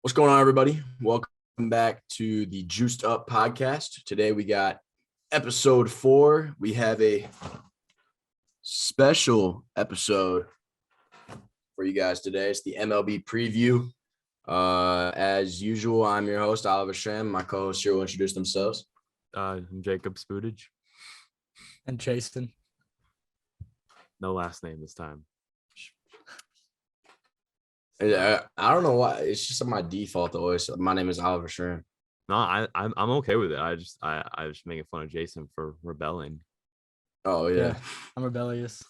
What's going on, everybody? Welcome back to the Juiced Up podcast. Today we got episode 4. We have a special episode for you guys today. It's the MLB preview. As usual, I'm your host, Oliver Schramm. My co-hosts here will introduce themselves. Jacob Spudage. And Jaisen. No last name this time. I don't know why. It's just my default always. My name is Oliver Schramm. No, I'm okay with it. I just making fun of Jaisen for rebelling. Oh yeah. I'm rebellious.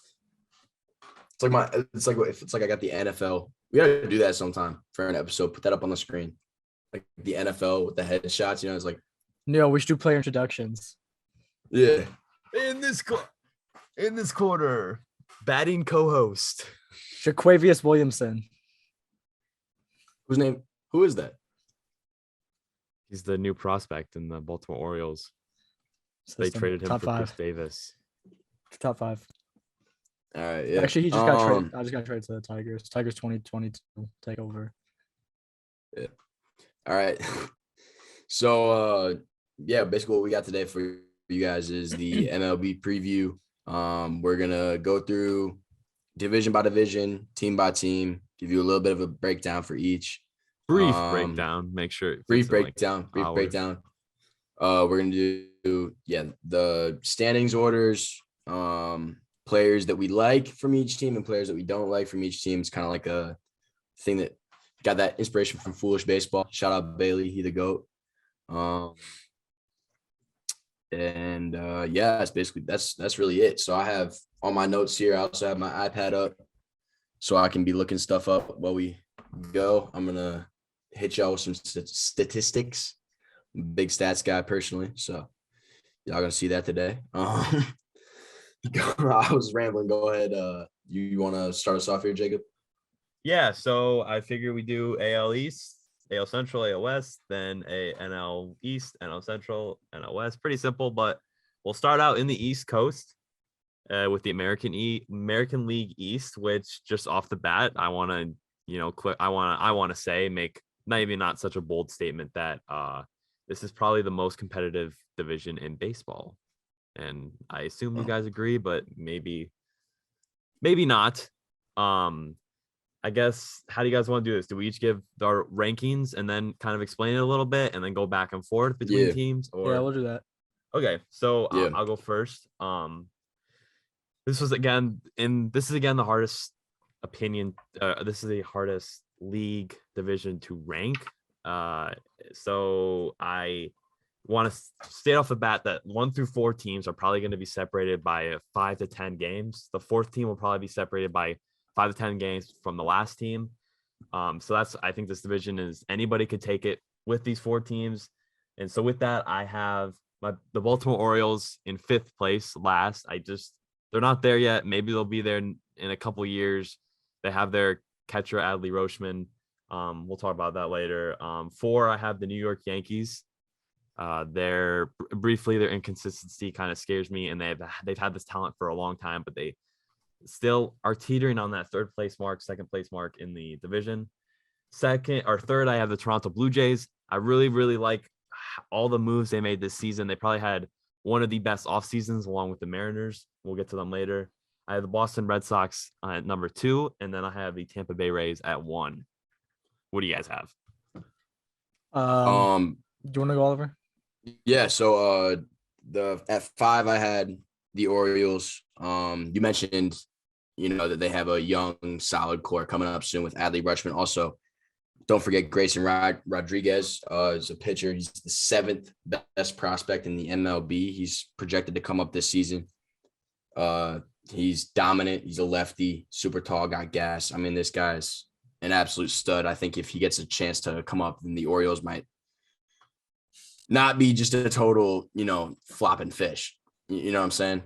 It's like I got the NFL. We gotta do that sometime for an episode. Put that up on the screen, like the NFL with the headshots. It's like No, we should do player introductions. yeah. In this quarter, batting co-host Jaquavius Williamson. Who is that? He's the new prospect in the Baltimore Orioles. They System. traded him Top for five. Chris Davis. Top 5. All right, yeah. Actually, he just got traded. I just got traded to the Tigers. Tigers 2022 take over. Yeah. All right. So basically what we got today for you guys is the MLB preview. We're gonna go through division by division, team by team, give you a little bit of a breakdown for each. Brief breakdown. Make sure Brief breakdown. We're gonna do the standings orders, players that we like from each team and players that we don't like from each team. It's kind of like a thing that got that inspiration from Foolish Baseball. Shout out Bailey, he the GOAT. It's basically that's really it. So I have all my notes here. I also have my iPad up so I can be looking stuff up while we go. I'm gonna hit y'all with some statistics. I'm a big stats guy personally, so y'all gonna see that today. I was rambling. Go ahead. You want to start us off here, Jacob? Yeah, so I figure we do AL East, AL Central, AL West, then a NL East, NL Central, NL West. Pretty simple, but we'll start out in the East Coast with the American League East, which just off the bat, I want to say make not such a bold statement that this is probably the most competitive division in baseball, and I assume you guys agree, but maybe not. I guess, how do you guys want to do this? Do we each give our rankings and then kind of explain it a little bit and then go back and forth between teams? Or we'll do that. Okay, so I'll go first. This is again the hardest opinion. This is the hardest league division to rank. So I want to state off the bat that 1 through 4 teams are probably going to be separated by 5 to 10 games. The 4th team will probably be separated by 5 to 10 games from the last team. So I think this division is anybody could take it with these 4 teams. And so with that, I have the Baltimore Orioles in 5th place last. They're not there yet. Maybe they'll be there in a couple years. They have their catcher, Adley Rochman. We'll talk about that later. 4, I have the New York Yankees. Their inconsistency kind of scares me, and they've had this talent for a long time, but they still are teetering on that 3rd place mark, 2nd place mark in the division. 3rd, I have the Toronto Blue Jays. I really, really like all the moves they made this season. They probably had one of the best off seasons along with the Mariners. We'll get to them later. I have the Boston Red Sox at number 2, and then I have the Tampa Bay Rays at 1. What do you guys have? Do you want to go, Oliver? Yeah. So at 5, I had the Orioles. You mentioned, that they have a young, solid core coming up soon with Adley Rutschman. Also, don't forget Grayson Rodriguez is a pitcher. He's the 7th best prospect in the MLB. He's projected to come up this season. He's dominant. He's a lefty, super tall, got gas. I mean, this guy's an absolute stud. I think if he gets a chance to come up, then the Orioles might not be just a total, flopping fish. You know what I'm saying?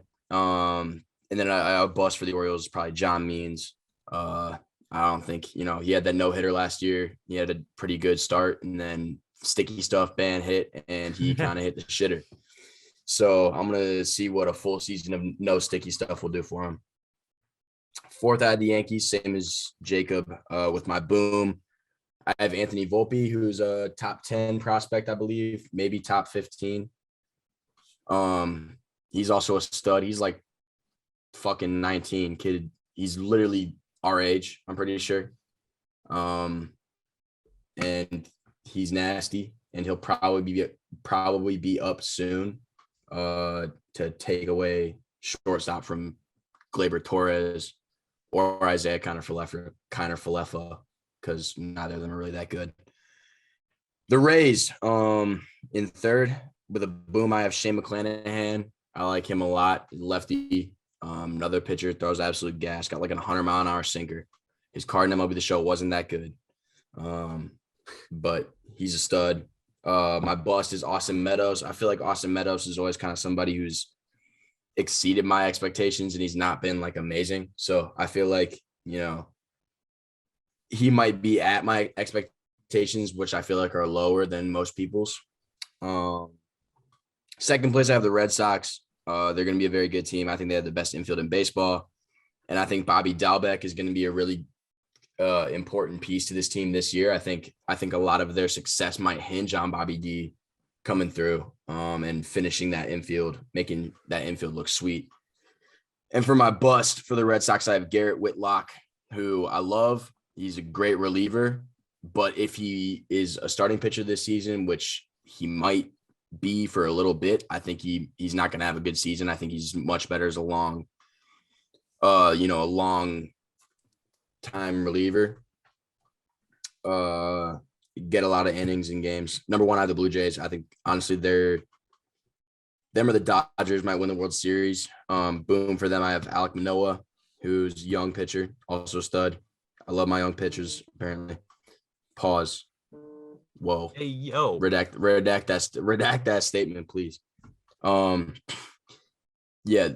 And then I bust for the Orioles is probably John Means. I don't think, he had that no-hitter last year. He had a pretty good start, and then sticky stuff ban hit, and he kind of hit the shitter. So I'm going to see what a full season of no sticky stuff will do for him. 4th, I had the Yankees, same as Jacob, with my boom. I have Anthony Volpe, who's a top 10 prospect, I believe, maybe top 15. He's also a stud. He's like fucking 19, kid. He's literally our age, I'm pretty sure. And he's nasty, and he'll probably be up soon to take away shortstop from Gleyber Torres or Isaiah Kiner-Falefa, because neither of them are really that good. The Rays, in third with a boom, I have Shane McClanahan. I like him a lot. Lefty, another pitcher, throws absolute gas. Got like a 100-mile-an-hour sinker. His card in MLB The Show wasn't that good, but he's a stud. My bust is Austin Meadows. I feel like Austin Meadows is always kind of somebody who's exceeded my expectations, and he's not been like amazing. So I feel like, he might be at my expectations, which I feel like are lower than most people's. Second place, I have the Red Sox. They're going to be a very good team. I think they have the best infield in baseball. And I think Bobby Dalbec is going to be a really important piece to this team this year. I think a lot of their success might hinge on Bobby D coming through and finishing that infield, making that infield look sweet. And for my bust for the Red Sox, I have Garrett Whitlock, who I love. He's a great reliever, but if he is a starting pitcher this season, which he might be for a little bit, I think he's not going to have a good season. I think he's much better as a long time reliever. Get a lot of innings in games. Number one, I have the Blue Jays. I think honestly them or the Dodgers might win the World Series. Boom for them. I have Alek Manoah, who's a young pitcher, also a stud. I love my young pitchers, apparently. Pause. Whoa. Hey, yo. Redact that statement, please. Yeah,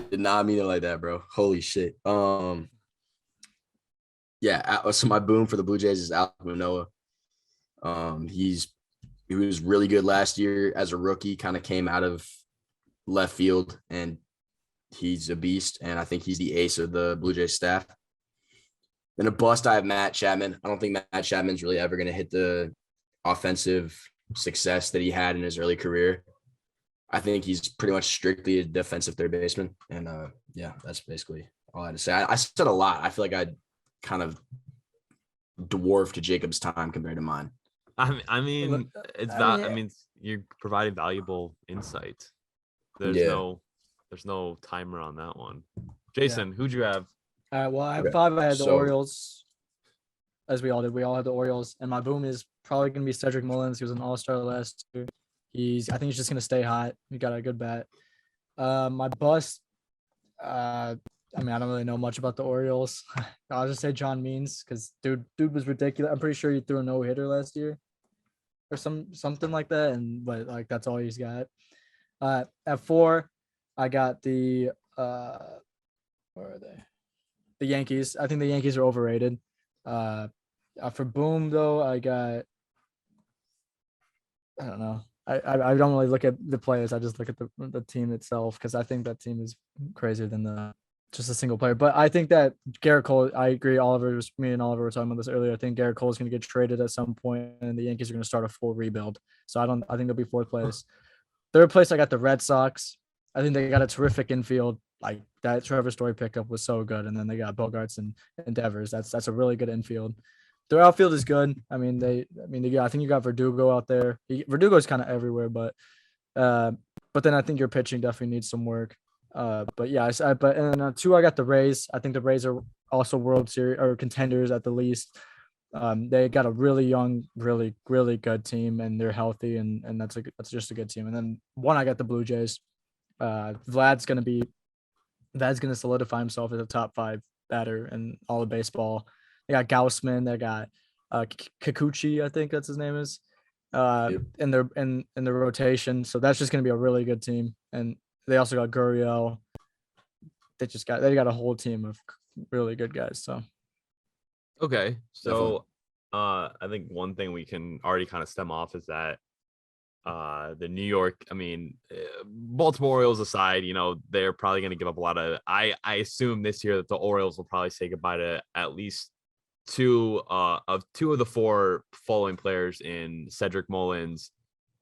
did not mean it like that, bro. Holy shit. Yeah, so my boom for the Blue Jays is Alek Manoah. He was really good last year as a rookie, kind of came out of left field, and he's a beast, and I think he's the ace of the Blue Jays staff. Then a bust, I have Matt Chapman. I don't think Matt Chapman's really ever going to hit the offensive success that he had in his early career. I think he's pretty much strictly a defensive third baseman. And yeah, that's basically all I had to say. I said a lot. I feel like I kind of dwarfed Jacob's time compared to mine. I mean, you're providing valuable insight. There's no timer on that one. Jason, who'd you have? Well, I have 5. I had the Orioles, as we all did. We all had the Orioles, and my boom is probably going to be Cedric Mullins. He was an all-star last year. I think he's just going to stay hot. He got a good bat. My bust, I don't really know much about the Orioles. I'll just say John Means, because dude was ridiculous. I'm pretty sure he threw a no-hitter last year or something like that, but like that's all he's got. At 4, I got the where are they? The Yankees. I think the Yankees are overrated. For boom though, I got, I don't know. I don't really look at the players. I just look at the team itself, because I think that team is crazier than just a single player. But I think that Garrett Cole, I agree. Me and Oliver were talking about this earlier. I think Garrett Cole is going to get traded at some point, and the Yankees are going to start a full rebuild. So I think they'll be 4th place. 3rd place, I got the Red Sox. I think they got a terrific infield. Like that Trevor Story pickup was so good, and then they got Bogarts and Devers. That's a really good infield. Their outfield is good. I think you got Verdugo out there. Verdugo's kind of everywhere, but then I think your pitching definitely needs some work. But yeah, and 2, I got the Rays. I think the Rays are also World Series or contenders at the least. They got a really young, really, really good team, and they're healthy, and that's just a good team. And then 1, I got the Blue Jays. Vlad's gonna solidify himself as a top 5 batter in all of baseball. They got Gaussman. They got Kikuchi, I think that's his name is, in their rotation. So that's just gonna be a really good team. And they also got Gurriel. They got a whole team of really good guys. So okay, so I think one thing we can already kind of stem off is that The New York, Baltimore Orioles aside, they're probably going to give up a lot of. I assume this year that the Orioles will probably say goodbye to at least two of the four following players in Cedric Mullins.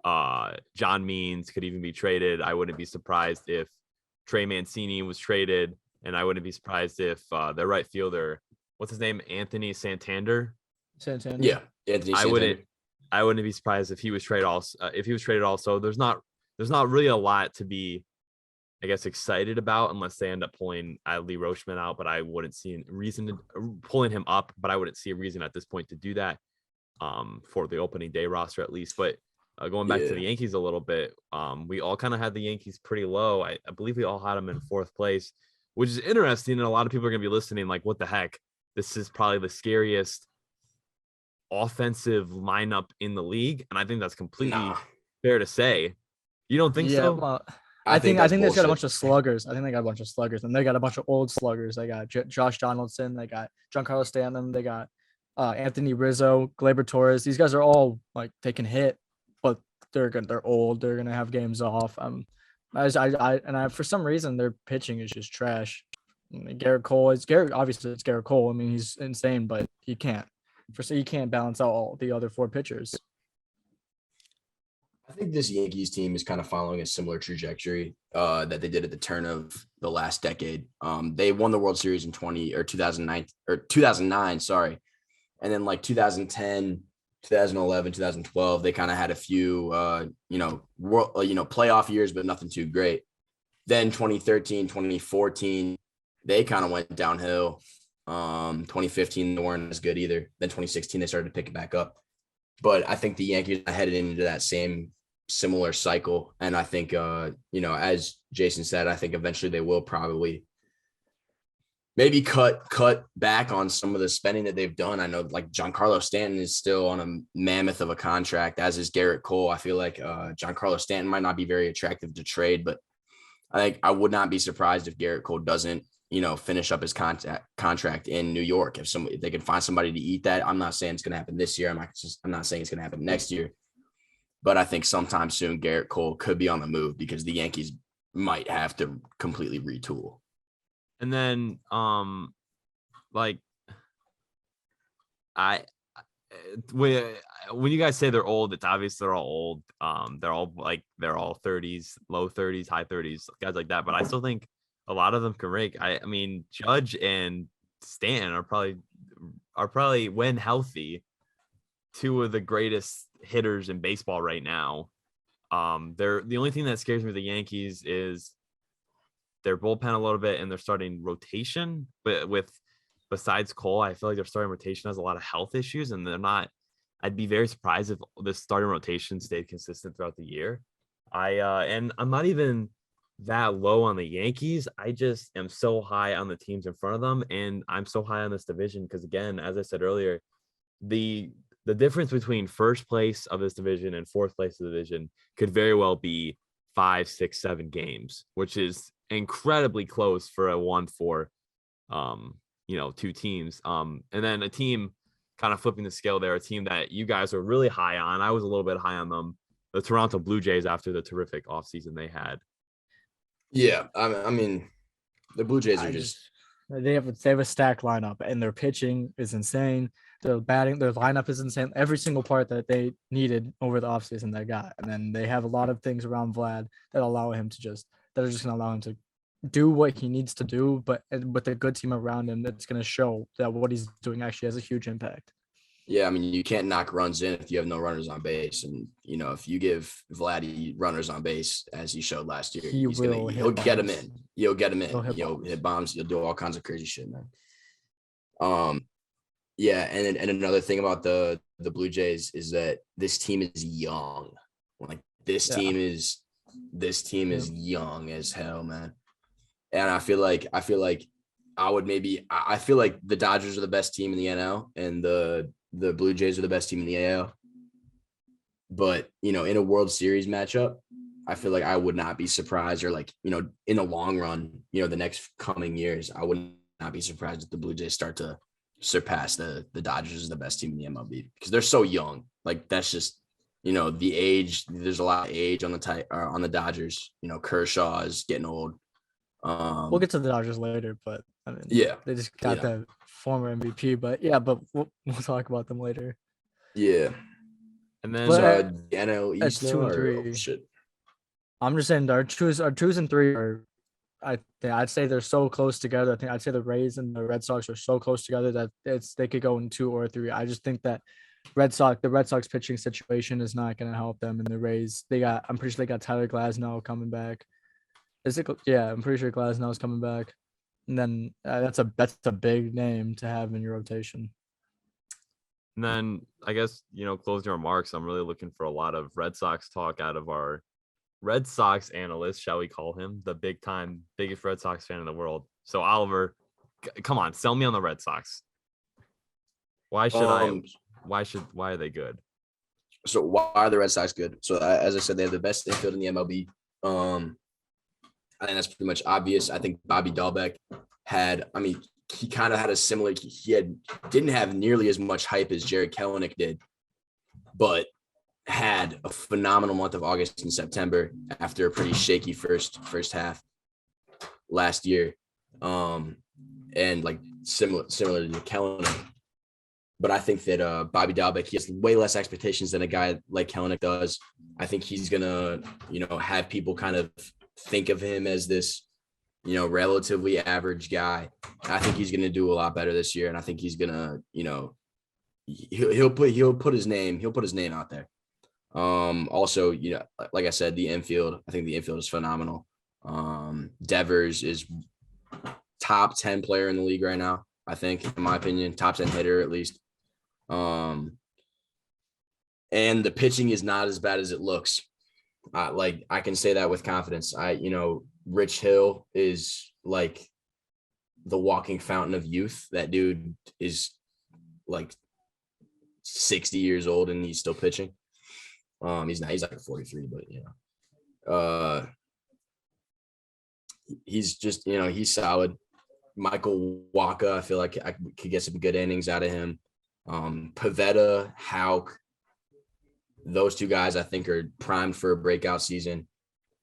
John Means could even be traded. I wouldn't be surprised if Trey Mancini was traded, and I wouldn't be surprised if their right fielder, what's his name, Anthony Santander. Yeah, Anthony Santander. I wouldn't be surprised if he was traded also. There's not really a lot to be, I guess, excited about unless they end up pulling Adley Rochman out. But I wouldn't see a reason to pulling him up. But I wouldn't see a reason at this point to do that for the opening day roster at least. But going back to the Yankees a little bit, we all kind of had the Yankees pretty low. I believe we all had them in fourth place, which is interesting. And a lot of people are going to be listening like, what the heck? This is probably the scariest offensive lineup in the league, and I think that's completely fair to say. You don't think so? Well, I think they've got a bunch of sluggers. I think they got a bunch of sluggers, and they got a bunch of old sluggers. They got Josh Donaldson, they got Giancarlo Stanton, they got Anthony Rizzo, Gleyber Torres. These guys are all like they can hit, but they're good. They're old. They're gonna have games off. For some reason their pitching is just trash. Obviously it's Garrett Cole. I mean, he's insane, but he can't balance out all the other four pitchers. I think this Yankees team is kind of following a similar trajectory that they did at the turn of the last decade. They won the World Series in 2009, sorry. And then like 2010, 2011, 2012, they kind of had a few playoff years, but nothing too great. Then 2013, 2014, they kind of went downhill. 2015 they weren't as good either. Then 2016 they started to pick it back up. But I think the Yankees are headed into that similar cycle. And I think as Jason said, I think eventually they will probably maybe cut back on some of the spending that they've done. I know like Giancarlo Stanton is still on a mammoth of a contract, as is Garrett Cole. I feel like Giancarlo Stanton might not be very attractive to trade, but I think I would not be surprised if Garrett Cole doesn't finish up his contract in New York. If they can find somebody to eat that. I'm not saying it's going to happen this year. I'm not saying it's going to happen next year, but I think sometime soon Garrett Cole could be on the move because the Yankees might have to completely retool. And then, when you guys say they're old, it's obvious they're all old. They're all 30s, low 30s, high 30s, guys like that. But I still think a lot of them can rake. I mean, Judge and Stanton are probably when healthy, two of the greatest hitters in baseball right now. They're the only thing that scares me with the Yankees is their bullpen a little bit and their starting rotation. But besides Cole, I feel like their starting rotation has a lot of health issues, and they're not. I'd be very surprised if the starting rotation stayed consistent throughout the year. And I'm not even that low on the Yankees. I just am so high on the teams in front of them, and I'm so high on this division because, again, as I said earlier, the difference between first place of this division and fourth place of the division could very well be 5, 6, 7 games, which is incredibly close for a 1-4 two teams. And then a team kind of flipping the scale there, a team that you guys are really high on. I was a little bit high on them, the Toronto Blue Jays, after the terrific offseason they had. Yeah, I mean, the Blue Jays are they have a stacked lineup, and their pitching is insane. Their lineup is insane. Every single part that they needed over the offseason they got. And then they have a lot of things around Vlad that are just going to allow him to do what he needs to do, but with a good team around him, that's going to show that what he's doing actually has a huge impact. Yeah, I mean, you can't knock runs in if you have no runners on base. And, if you give Vladdy runners on base, as he showed last year, he'll get him in. You'll get him in. You'll hit bombs. You'll do all kinds of crazy shit, man. Yeah, and another thing about the Blue Jays is that this team is young. Like this team is young as hell, man. And I feel like the Dodgers are the best team in the NL and the Blue Jays are the best team in the AL. But, in a World Series matchup, I feel like I would not be surprised, or in the long run, the next coming years, I would not be surprised if the Blue Jays start to surpass the Dodgers as the best team in the MLB because they're so young. Like that's just the age. There's a lot of age on the Dodgers. Kershaw is getting old. We'll get to the Dodgers later, but I mean, Yeah, they just got that former MVP. But yeah, but we'll talk about them later. yeah. And then So the NL at East 2 and now, 3. shit. I'm just saying our twos and three are. I'd say they're so close together. I'd say the Rays and the Red Sox are so close together that they could go in 2 or 3. I just think that the Red Sox pitching situation is not going to help them. And the Rays, I'm pretty sure they got Tyler Glasnow coming back. Is it? Yeah, I'm pretty sure Glasnow is coming back. And then that's a big name to have in your rotation. And then I guess, closing remarks, I'm really looking for a lot of Red Sox talk out of our Red Sox analyst, shall we call him, the biggest Red Sox fan in the world. So Oliver, come on, sell me on the Red Sox. Why are they good? So why are the Red Sox good? So as I said, they have the best infield in the MLB. I think that's pretty much obvious. I think Bobby Dahlbeck he kind of had a similar. Didn't have nearly as much hype as Jared Kelenic did, but had a phenomenal month of August and September after a pretty shaky first half last year. And like similar to Kelenic. But I think that Bobby Dahlbeck, he has way less expectations than a guy like Kelenic does. I think he's gonna, have people kind of think of him as this, relatively average guy. I think he's gonna do a lot better this year, and I think he's gonna, he'll put his name out there. Also, like I said, the infield. I think the infield is phenomenal. Devers is top 10 player in the league right now. I think, in my opinion, top 10 hitter at least. And the pitching is not as bad as it looks. I can say that with confidence. Rich Hill is like the walking fountain of youth. That dude is like 60 years old and he's still pitching. He's like 43, but he's just, he's solid. Michael Wacha, I feel like I could get some good innings out of him. Pivetta, Houck, those two guys I think are primed for a breakout season.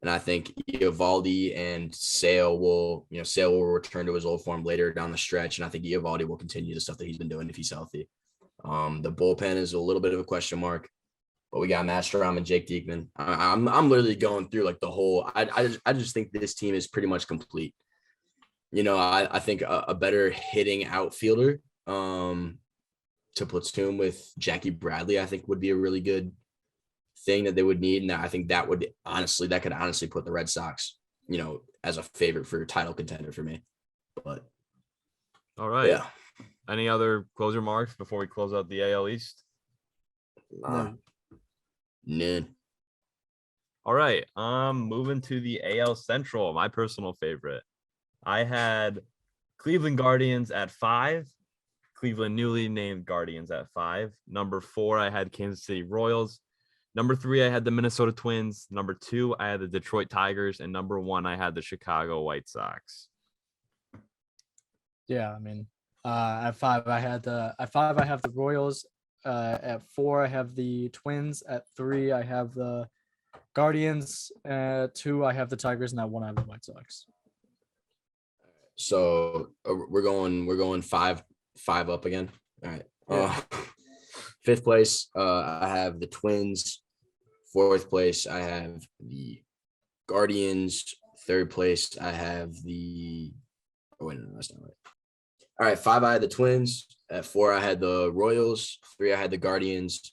And I think Eovaldi and Sale will return to his old form later down the stretch. And I think Eovaldi will continue the stuff that he's been doing if he's healthy. The bullpen is a little bit of a question mark, but we got Matt Strom and Jake Diekman. I'm literally going through like the whole. I just think this team is pretty much complete. I think a better hitting outfielder to platoon with Jackie Bradley, I think would be a really good thing that they would need. And I think that could honestly put the Red Sox, as a favorite for title contender for me. But all right. Yeah. Any other closing remarks before we close out the AL East? None. All right. Moving to the AL Central, my personal favorite. I had Cleveland Guardians at 5. Cleveland newly named Guardians at 5. Number 4, I had Kansas City Royals. Number 3, I had the Minnesota Twins. Number 2, I had the Detroit Tigers. And number 1, I had the Chicago White Sox. Yeah, I mean, at 5, I have the Royals. At 4, I have the Twins. At 3, I have the Guardians. At 2, I have the Tigers, and at 1, I have the White Sox. So we're going five up again. All right. Yeah. 5th place, I have the Twins. 4th place, I have the Guardians. 3rd place, I have the. Oh wait, no, that's not right. All right, 5, I had the Twins. At 4, I had the Royals. 3, I had the Guardians.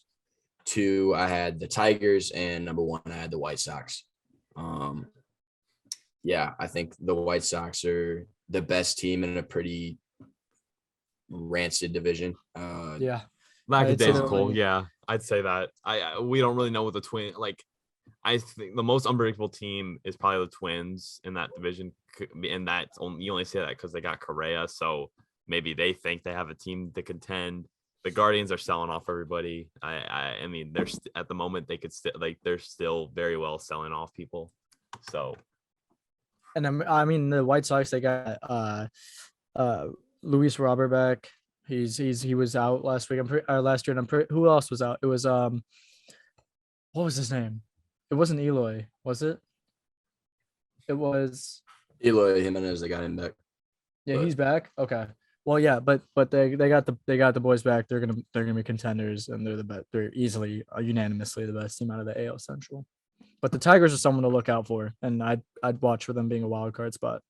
2, I had the Tigers, and number 1, I had the White Sox. Yeah, I think the White Sox are the best team in a pretty rancid division. Yeah. Lackadaisical, yeah, I'd say that. We don't really know what the Twin like. I think the most unpredictable team is probably the Twins in that division, and you only say that because they got Correa, so maybe they think they have a team to contend. The Guardians are selling off everybody. I mean, they're at the moment they're still very well selling off people. So, and I mean the White Sox, they got Luis Robert back. He was out last week. Last year. And who else was out? It was what was his name? It wasn't Eloy, was it? It was. Eloy Jimenez, they got him back. Yeah, But- he's back. Okay. Well, yeah, but they got the boys back. They're gonna be contenders, and they're the best. They're easily unanimously the best team out of the AL Central. But the Tigers are someone to look out for, and I'd watch for them being a wild card spot.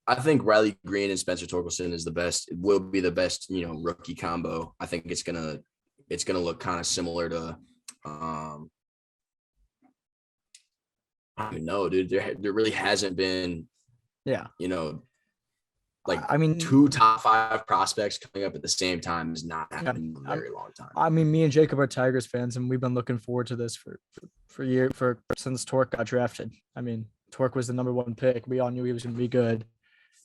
I think Riley Green and Spencer Torkelson is the best. It will be the best, rookie combo. I think it's gonna look kind of similar to. I don't even know, dude. There really hasn't been, Yeah. like I mean, 2 top 5 prospects coming up at the same time is not happening in a very long time. I mean, me and Jacob are Tigers fans, and we've been looking forward to this for since Torque got drafted. I mean, Torque was the number 1 pick. We all knew he was going to be good,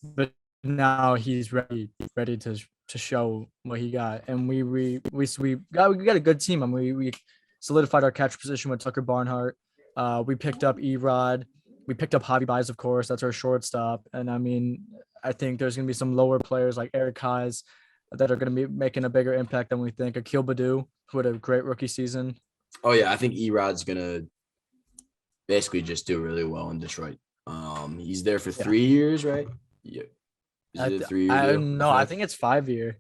but now he's ready to show what he got. And we got a good team. I mean, we solidified our catcher position with Tucker Barnhart. We picked up Erod. We picked up Javi Baez, of course. That's our shortstop. And I mean, I think there's going to be some lower players like Eric Kais that are going to be making a bigger impact than we think. Akil Baddoo, who had a great rookie season. Oh yeah, I think Erod's gonna basically just do really well in Detroit. He's there for 3 years, right? Yeah. Is it a 3-year deal? No, I think it's 5-year.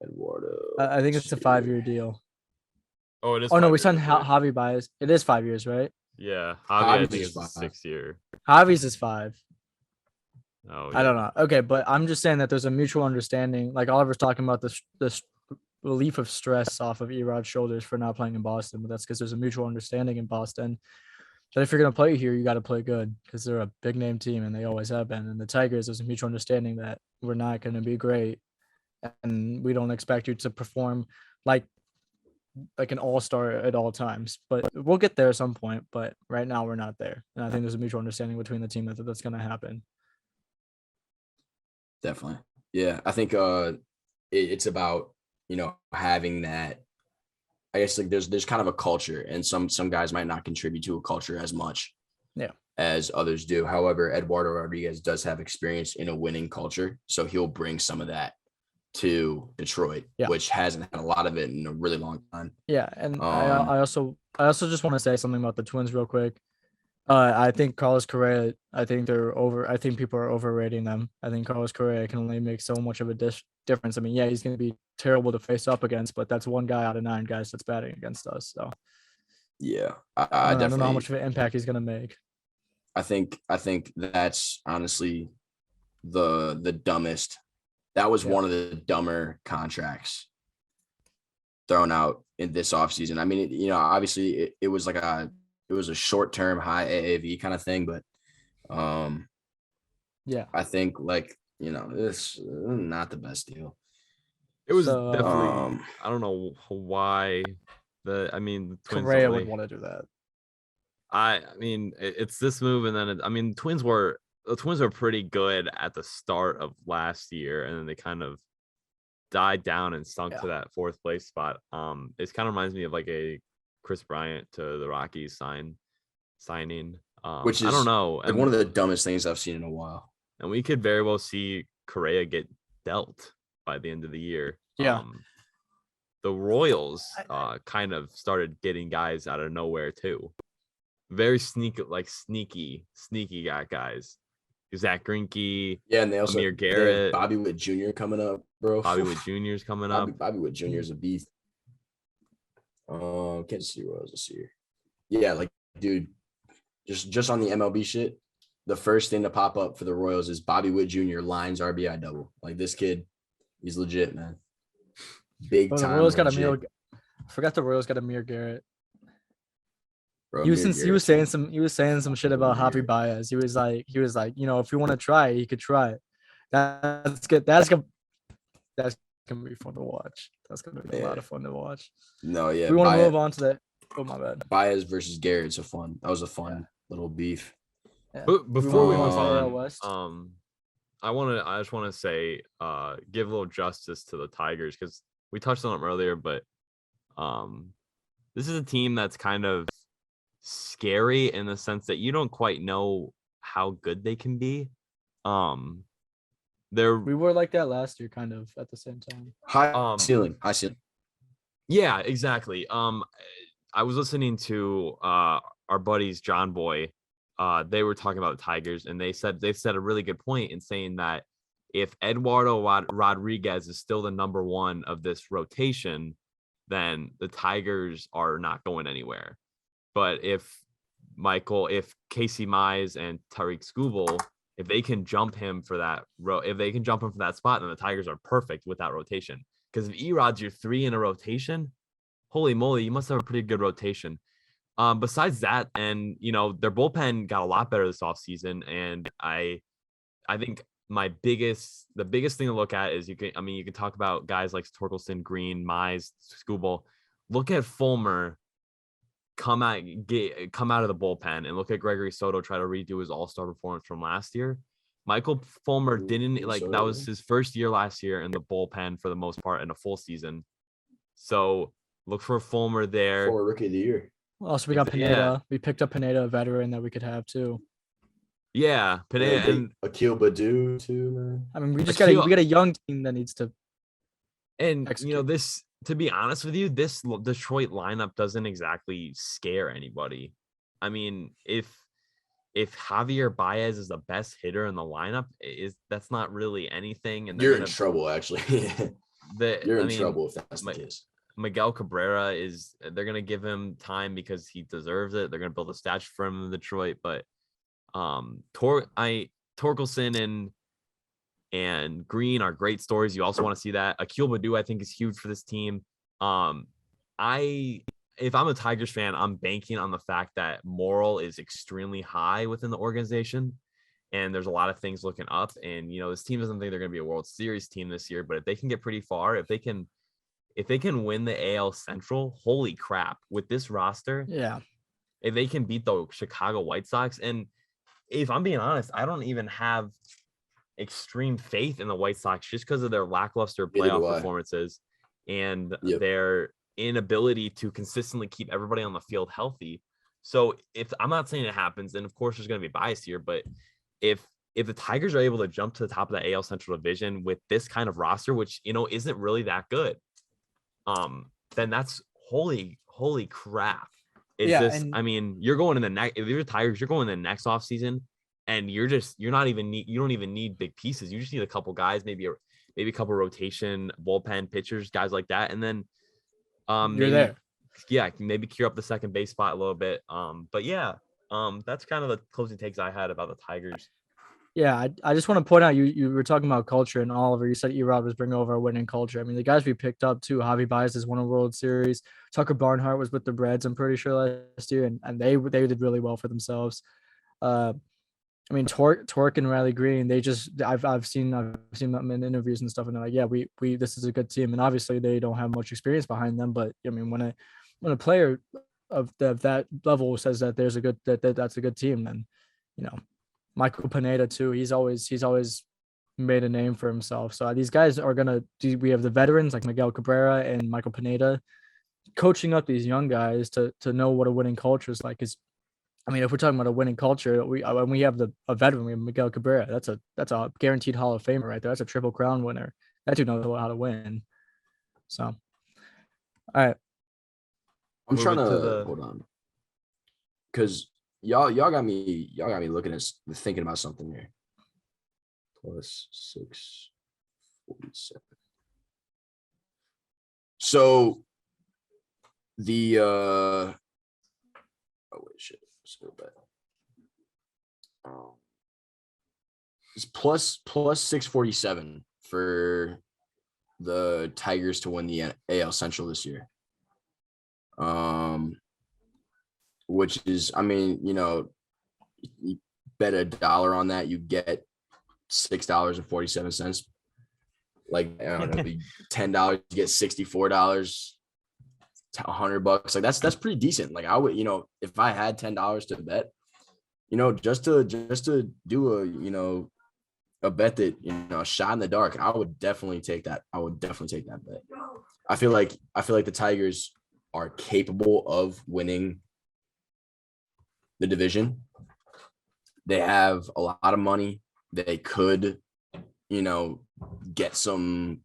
Eduardo. I think it's a 5-year deal. Oh, it is. Oh no, we 5 signed years, right? Javi Baez. It is 5 years, right? Yeah, Javi, I Javi's think is it's a 5. 6-year. Javi's is 5. Oh, I don't know. Okay, but I'm just saying that there's a mutual understanding. Like Oliver's talking about this relief of stress off of Erod's shoulders for not playing in Boston, but that's because there's a mutual understanding in Boston that if you're gonna play here, you got to play good because they're a big name team and they always have been. And the Tigers, there's a mutual understanding that we're not going to be great, and we don't expect you to perform like an all-star at all times. But we'll get there at some point. But right now, we're not there, and I think there's a mutual understanding between the team that that's going to happen. Definitely. Yeah. I think it's about, having that. I guess like there's kind of a culture, and some guys might not contribute to a culture as much as others do. However, Eduardo Rodriguez does have experience in a winning culture, so he'll bring some of that to Detroit, which hasn't had a lot of it in a really long time. Yeah, and I also just want to say something about the Twins real quick. I think Carlos Correa. I think people are overrating them. I think Carlos Correa can only make so much of a difference. I mean, yeah, he's going to be terrible to face up against, but that's 1 guy out of 9 guys that's batting against us. So yeah, I don't know how much of an impact he's going to make. I think that's honestly the dumbest. That was one of the dumber contracts thrown out in this offseason. I mean, obviously it was like it was a short-term high AAV kind of thing, but I think this is not the best deal. It was definitely. I don't know why the Twins Correa would want to do that. I mean, it's this move, and then the Twins were pretty good at the start of last year, and then they kind of died down and sunk to that 4th place spot. It kind of reminds me of like a Chris Bryant to the Rockies signing, which is, I don't know, like one of the dumbest things I've seen in a while. And we could very well see Correa get dealt by the end of the year. Yeah. The Royals kind of started getting guys out of nowhere too. Very sneaky got guys. Zach Greinke. Yeah, and they also Amir Garrett, Bobby Witt Jr. coming up, bro. Bobby Witt Jr. is coming up. Bobby Witt Jr. is a beast. Kansas City Royals this year. Yeah, like, dude, just on the MLB shit, the first thing to pop up for the Royals is Bobby Witt Jr. lines RBI double. Like, this kid, he's legit, man. Big time. The Royals got I forgot the Royals got Amir Garrett. Bro, He was saying some shit about Javi Baez. He was like, if you want to try it, you could try it. That's good. That's gonna be fun to watch. That's gonna be a lot of fun to watch. No, yeah. We want to move on to that. Oh, my bad. Baez versus Garrett. That was a fun little beef. Yeah. But before we move on, I just want to say, give a little justice to the Tigers because we touched on them earlier, but this is a team that's kind of scary in the sense that you don't quite know how good they can be. We were like that last year, kind of at the same time. High ceiling. Yeah, exactly. I was listening to our buddies John Boy. They were talking about the Tigers, and they said a really good point in saying that if Eduardo Rodriguez is still the number one of this rotation, then the Tigers are not going anywhere. But if Casey Mize and Tariq Skubal, if they can jump him for that spot, then the Tigers are perfect with that rotation. Because if Erod's your 3 in a rotation, holy moly, you must have a pretty good rotation. Besides that, and their bullpen got a lot better this offseason, and I think the biggest thing to look at is you can talk about guys like Torkelson, Green, Mize, Skubal. Look at Fulmer come out of the bullpen, and look at Gregory Soto try to redo his all-star performance from last year. Michael Fulmer didn't that was his first year last year in the bullpen for the most part in a full season. So look for Fulmer there. For Rookie of the Year. Also, we got Pineda. Yeah. We picked up Pineda, a veteran that we could have too. Yeah, Pineda and Akil Badu too, man. I mean, we got a young team that needs to. And execute. This, to be honest with you, this Detroit lineup doesn't exactly scare anybody. I mean, if Javier Baez is the best hitter in the lineup, that's not really anything. And you're in trouble, actually. You're in trouble if that's the case. Miguel Cabrera they're going to give him time because he deserves it. They're going to build a statue for him in Detroit. But Torkelson and Green are great stories. You also want to see that. Akil Badu, I think, is huge for this team. If I'm a Tigers fan, I'm banking on the fact that moral is extremely high within the organization. And there's a lot of things looking up. And, this team doesn't think they're going to be a World Series team this year. But if they can get pretty far, if they can win the AL Central, holy crap, with this roster. Yeah. If they can beat the Chicago White Sox. And if I'm being honest, I don't even have extreme faith in the White Sox just because of their lackluster playoff performances and their inability to consistently keep everybody on the field healthy. So if I'm not saying it happens, and of course there's going to be bias here, but if the Tigers are able to jump to the top of the AL Central Division with this kind of roster, which isn't really that good, then that's holy crap. You're going in the next. If you're the Tigers, you're going in the next offseason, and you don't even need big pieces. You just need a couple guys, maybe a couple rotation bullpen pitchers, guys like that, and then you're there. Yeah, maybe cure up the second base spot a little bit. But yeah, that's kind of the closing takes I had about the Tigers. Yeah, I just want to point out you were talking about culture, and Oliver, you said Erod was bringing over a winning culture. I mean, the guys we picked up too, Javi Baez has won a World Series. Tucker Barnhart was with the Reds, I'm pretty sure, last year, and they did really well for themselves. I mean, Torque and Riley Green, I've seen them in interviews and stuff, and they're like, yeah, we this is a good team, and obviously they don't have much experience behind them, but I mean, when a player of that level says that that's a good team, then Michael Pineda too. He's always made a name for himself. So these guys are gonna do. We have the veterans like Miguel Cabrera and Michael Pineda, coaching up these young guys to know what a winning culture is like. Is I mean, if we're talking about a winning culture, we have a veteran. We have Miguel Cabrera. That's a guaranteed Hall of Famer right there. That's a Triple Crown winner. That dude knows how to win. So, all right. I'm trying to hold on, because y'all got me looking at thinking about something here. Plus 647. So the oh wait, shit. Let's go back. It's plus 647 for the Tigers to win the AL Central this year. Which is, I mean, you bet $1 on that, you get $6.47. Like, I don't know, $10, you get $64, $100. Like that's pretty decent. Like I would, if I had $10 to bet, just to do a bet that, a shot in the dark, I would definitely take that. I would definitely take that bet. I feel like the Tigers are capable of winning the division. They have a lot of money. They could, get somebody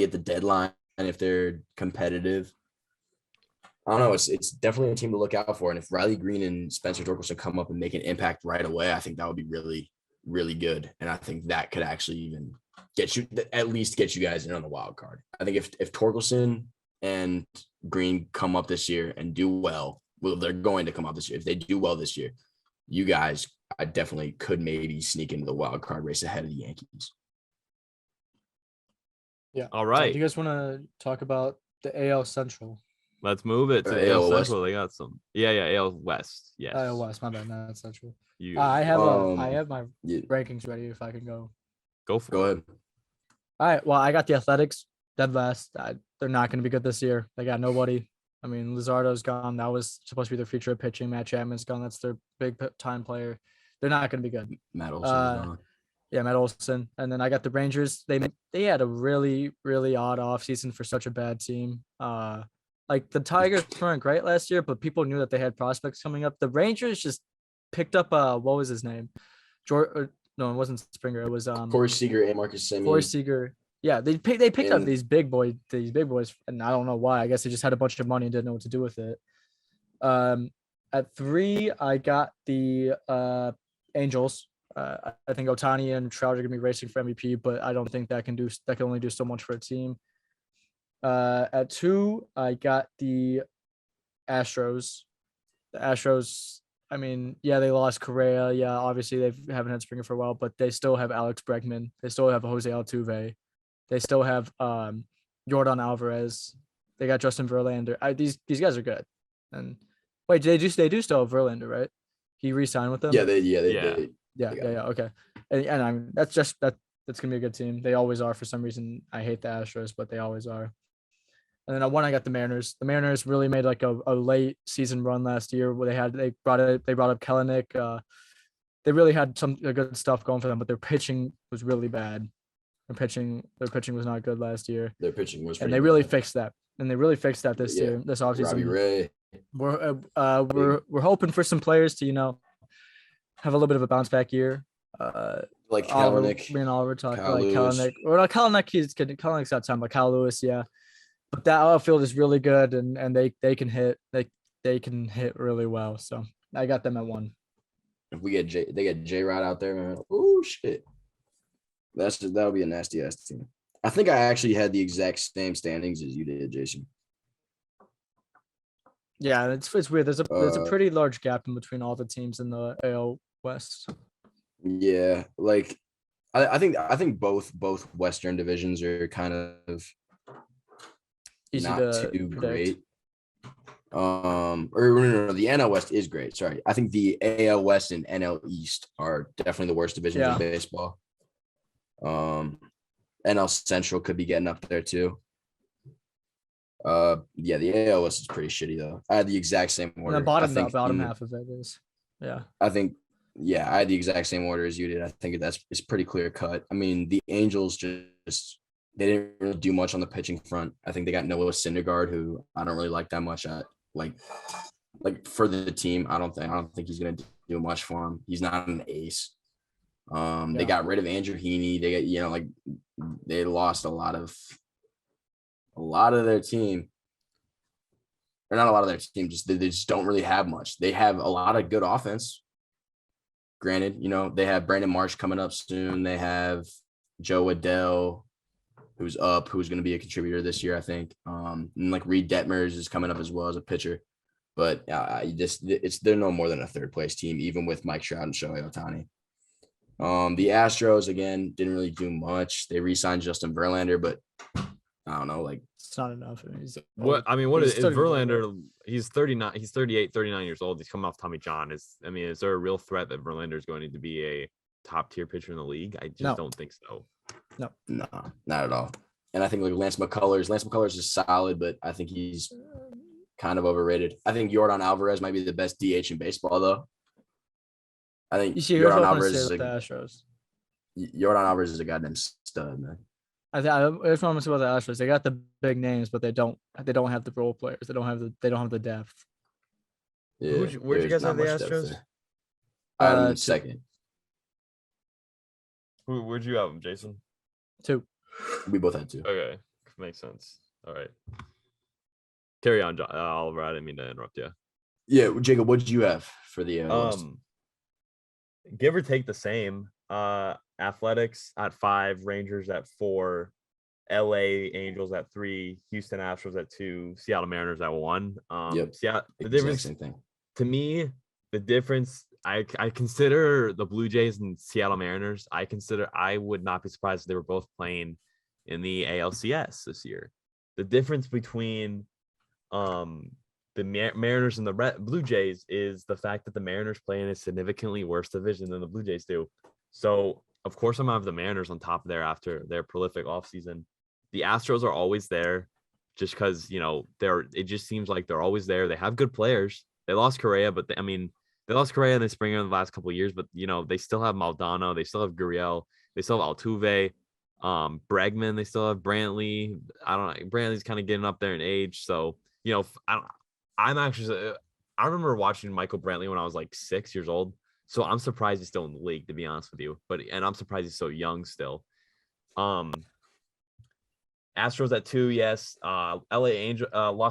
at the deadline if they're competitive. I don't know. It's definitely a team to look out for. And if Riley Green and Spencer Torkelson come up and make an impact right away, I think that would be really, really good. And I think that could actually even at least get you guys in on the wild card. I think if Torkelson and Green come up this year and do well, they're going to come up this year. If they do well this year, you guys, I definitely could maybe sneak into the wild card race ahead of the Yankees. Yeah. All right. Do you guys want to talk about the AL Central? Let's move it to AL Central. They got some. Yeah, AL West. Yes. AL West. My bad. Not Central. I have my rankings ready. If I can go. Go ahead. All right. Well, I got the Athletics dead last. They're not going to be good this year. They got nobody. I mean, Luzardo's gone. That was supposed to be their future of pitching. Matt Chapman's gone. That's their big time player. They're not going to be good. Matt Olson's gone. Yeah, Matt Olson. And then I got the Rangers. They had a really, really odd offseason for such a bad team. Like the Tigers weren't great last year, but people knew that they had prospects coming up. The Rangers just picked up what was his name? No, it wasn't Springer. It was Corey Seager and Marcus Semien. Corey Seager. Yeah, they picked up these big boys, and I don't know why. I guess they just had a bunch of money and didn't know what to do with it. At 3, I got the Angels. I think Ohtani and Trout are gonna be racing for MVP, but I don't think that can only do so much for a team. At 2, I got the Astros. The Astros, I mean, yeah, they lost Correa. Yeah, obviously they haven't had Springer for a while, but they still have Alex Bregman. They still have Jose Altuve. They still have Yordan Alvarez. They got Justin Verlander. These guys are good. And wait, they do still have Verlander, right? He re-signed with them. Yeah, they did. Yeah. Okay. And I mean, that's gonna be a good team. They always are for some reason. I hate the Astros, but they always are. And then I got the Mariners. The Mariners really made like a late season run last year where they brought up Kelenic. They really had some good stuff going for them, but their pitching was really bad. Their pitching was not good last year. Their pitching was, and they really fixed that. And they really fixed that this year, this offseason. Robbie Ray. We're hoping for some players to have a little bit of a bounce back year. Like Kelenic. Me and Oliver talked like Kelenic. Or not Kelenic. Kelenic's got time, but Kyle Lewis, yeah. But that outfield is really good, and they can hit. They can hit really well. So I got them at 1. If we get they get J-Rod out there, man. Oh shit. That'll be a nasty ass team. I think I actually had the exact same standings as you did, Jason. Yeah, it's weird. There's a pretty large gap in between all the teams in the AL West. Yeah, like I think both Western divisions are kind of easy not to too predict. great. No, the NL West is great. Sorry, I think the AL West and NL East are definitely the worst divisions in baseball. NL Central could be getting up there too. Yeah, the AL West is pretty shitty though. I had the exact same order. And the bottom half of it is, yeah. I had the exact same order as you did. I think it's pretty clear cut. I mean, the Angels just they didn't really do much on the pitching front. I think they got Noah Syndergaard, who I don't really like that much at like for the team. I don't think he's gonna do much for him. He's not an ace. They got rid of Andrew Heaney. They got they lost a lot of their team. Or not a lot of their team. They just don't really have much. They have a lot of good offense. Granted, they have Brandon Marsh coming up soon. They have Joe Adele, who's going to be a contributor this year, I think. And like Reed Detmers is coming up as well as a pitcher. But they're no more than a third place team, even with Mike Trout and Shohei Ohtani. The Astros again didn't really do much. They re-signed Justin Verlander, but I don't know, like it's not enough. What is Verlander? He's 39. He's 38, 39 years old. He's coming off Tommy John. Is there a real threat that Verlander is going to be a top tier pitcher in the league? I just don't think so. No, not at all. And I think like Lance McCullers is solid, but I think he's kind of overrated. I think Yordan Alvarez might be the best DH in baseball, though. I think Yordan Alvarez is a goddamn stud, man. I just want to say about the Astros. They got the big names, but they don't have the role players. They don't have the depth. Yeah, where'd you guys have the Astros? I had them second. Where'd you have them, Jason? 2. We both had 2. Okay, makes sense. All right. Carry on, Oliver. I didn't mean to interrupt you. Yeah, Jacob, what did you have for the West? Give or take the same. Athletics at 5, Rangers at 4, LA Angels at 3, Houston Astros at 2, Seattle Mariners at 1. Yep, the difference same thing. To me, the difference I consider the Blue Jays and Seattle Mariners. I would not be surprised if they were both playing in the ALCS this year. The difference between the Mariners and the Blue Jays is the fact that the Mariners play in a significantly worse division than the Blue Jays do. So, of course, I'm going to have the Mariners on top there after their prolific offseason. The Astros are always there just because, it just seems like they're always there. They have good players. They lost Correa, but they lost Correa in the spring of the last couple of years, but, they still have Maldonado. They still have Gurriel. They still have Altuve. Bregman, they still have Brantley. I don't know. Brantley's kind of getting up there in age. So, I remember watching Michael Brantley when I was like 6 years old. So I'm surprised he's still in the league, to be honest with you. And I'm surprised he's so young still. Astros at 2, yes. Los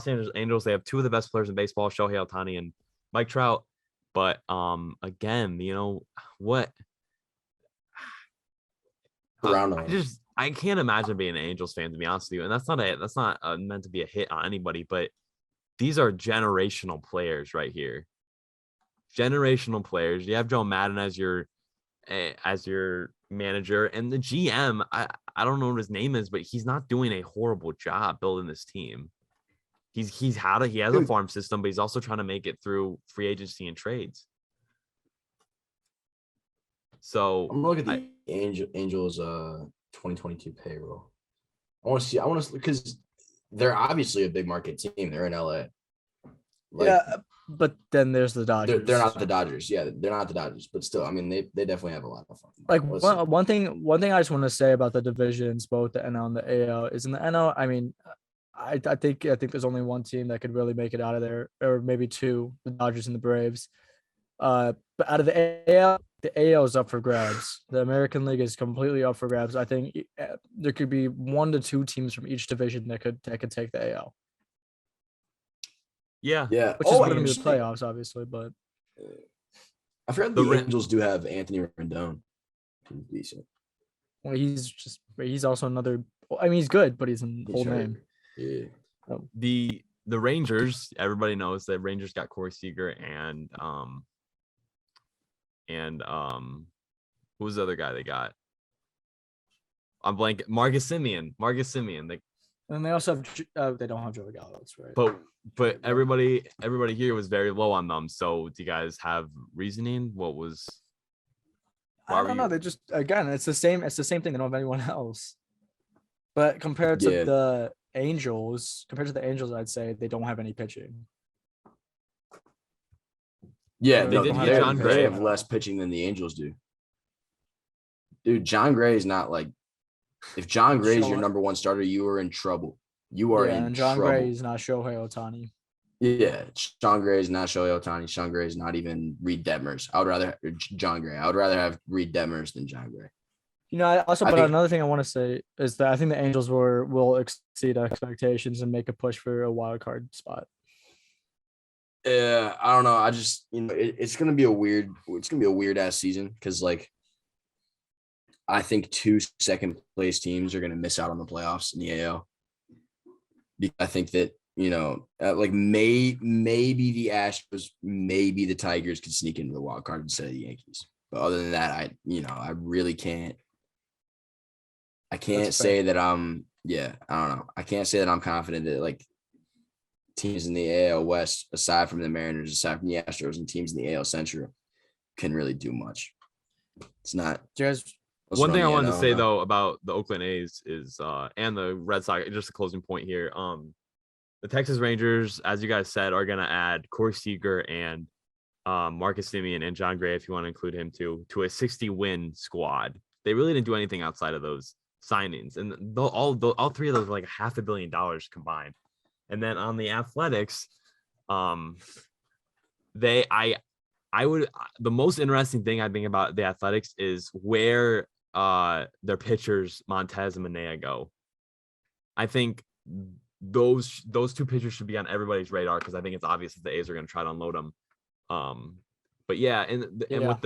Angeles Angels, they have 2 of the best players in baseball, Shohei Ohtani and Mike Trout. But again, what? I can't imagine being an Angels fan, to be honest with you. And that's not meant to be a hit on anybody, but these are generational players right here. Generational players. You have Joe Madden as your manager, and the GM. I don't know what his name is, but he's not doing a horrible job building this team. He has a farm system, but he's also trying to make it through free agency and trades. So I'm looking at the Angels 2022 payroll. I want to because they're obviously a big market team. They're in LA. But then there's the Dodgers. They're not the Dodgers. Yeah, they're not the Dodgers. But still, I mean, they definitely have a lot of fun. Like one thing I just want to say about the divisions, both the NL and the AL, is in the NL. I mean, I think there's only one team that could really make it out of there, or maybe 2, the Dodgers and the Braves. But out of the AL is up for grabs. The American League is completely up for grabs. I think there could be 1 to 2 teams from each division that could take the AL. Yeah. Which is going to be the playoffs, obviously, but I forgot the Angels do have Anthony Rendon. He's decent. Well, he's also another. I mean, he's good, but he's an old name. Yeah. The Rangers, everybody knows that Rangers got Corey Seager and who was the other guy they got? I'm blank. Marcus Semien. And they also have they don't have Joey Gallo, that's right. But everybody here was very low on them. So do you guys have reasoning? What was? I don't know. They just, again, it's the same thing. They don't have anyone else. But compared to the Angels, I'd say they don't have any pitching. Yeah, they have less pitching than the Angels do. Dude, John Gray is not like. If John Gray is your number 1 starter, you are in trouble. You are in trouble. And John Gray is not Shohei Ohtani. Yeah, John Gray is not Shohei Ohtani. Sean Gray is not even Reed Detmers. I would rather John Gray. I would rather have Reed Detmers than John Gray. Another thing I want to say is that I think the Angels will exceed expectations and make a push for a wild card spot. Yeah, I don't know. I just it's gonna be a weird ass season because like. I think 2 second place teams are going to miss out on the playoffs in the AL. I think that, like maybe the Astros, maybe the Tigers could sneak into the wild card instead of the Yankees. But other than that, I really can't. I can't say that I don't know. I can't say that I'm confident that like teams in the AL West, aside from the Mariners, aside from the Astros, and teams in the AL Central can really do much. It's not. One thing I wanted to say though about the Oakland A's is and the Red Sox, just a closing point here. The Texas Rangers, as you guys said, are gonna add Corey Seager and Marcus Semien and John Gray, if you want to include him too, to a 60-win squad. They really didn't do anything outside of those signings, and all 3 of those were like $500 million combined. And then on the Athletics, the most interesting thing I think about the Athletics is where their pitchers Montez and Manea go. I think those two pitchers should be on everybody's radar because I think it's obvious that the A's are going to try to unload them. But yeah, and with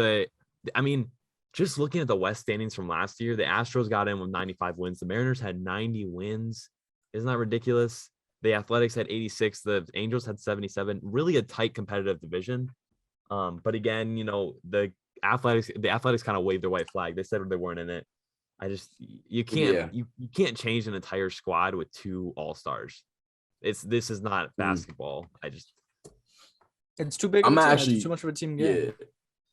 I mean, just looking at the West standings from last year, the Astros got in with 95 wins. The Mariners had 90 wins. Isn't that ridiculous? The Athletics had 86. The Angels had 77. Really a tight competitive division. But again, the Athletics kind of waved their white flag. They said they weren't in it. You can't change an entire squad with 2 all-stars. This is not basketball. It's too big. It's too much of a team game. Yeah.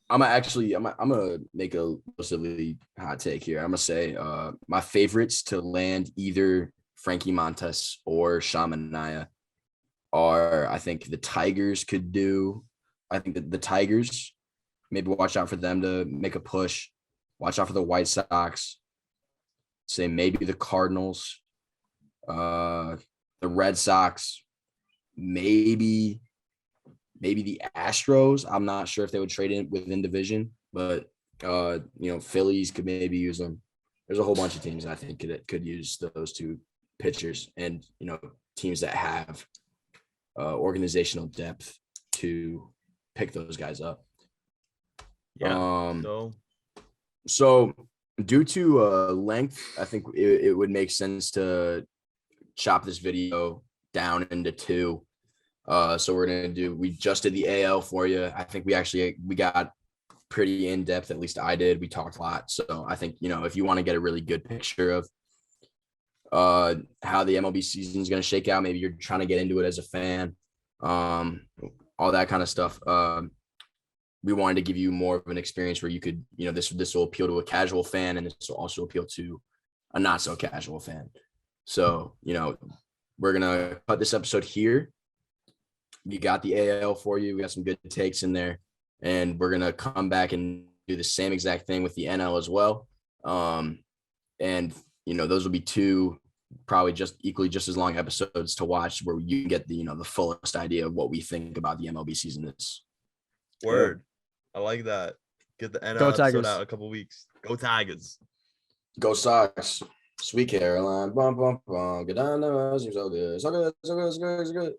I'm gonna make a relatively hot take here. I'm gonna say my favorites to land either Frankie Montas or Shamanaya are, I think the Tigers could do. I think that the Tigers, maybe watch out for them to make a push. Watch out for the White Sox. Say maybe the Cardinals, the Red Sox, maybe the Astros. I'm not sure if they would trade in within division, but Phillies could maybe use them. There's a whole bunch of teams I think could use those 2 pitchers, and teams that have organizational depth to pick those guys up. Yeah. So due to length, I think it would make sense to chop this video down into 2. So we just did the AL for you. I think we got pretty in depth. At least I did. We talked a lot. So I think, if you want to get a really good picture of how the MLB season is going to shake out, maybe you're trying to get into it as a fan, all that kind of stuff. We wanted to give you more of an experience where you could, this will appeal to a casual fan, and this will also appeal to a not so casual fan. So, we're going to cut this episode here. We got the AL for you. We got some good takes in there, and we're going to come back and do the same exact thing with the NL as well. And those will be 2 probably just as long episodes to watch where you can get the fullest idea of what we think about the MLB season is. Word. I like that. Get the NL episode out in a couple weeks. Go Tigers. Go Sox. Sweet Caroline. Bum, bum, bum. Get down the road. So good. So good. So good. So good. So good.